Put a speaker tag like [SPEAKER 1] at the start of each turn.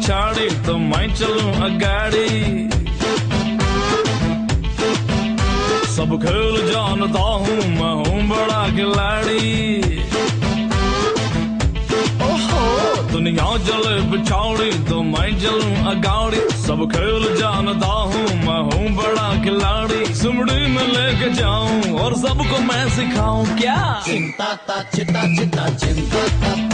[SPEAKER 1] पिछाड़ी तो मैं चलूं अगाड़ी। सब खेल जानता हूँ, मैं हूँ बड़ा खिलाड़ी। ओहो दुनिया चले पिछाड़ी तो मैं चलूं अगाड़ी। सब खेल जानता हूँ, मैं हूँ बड़ा खिलाड़ी। सुमड़ी में लेके जाऊं और सबको मैं सिखाऊं क्या।
[SPEAKER 2] चिंता ता चिता चिता चिंता ता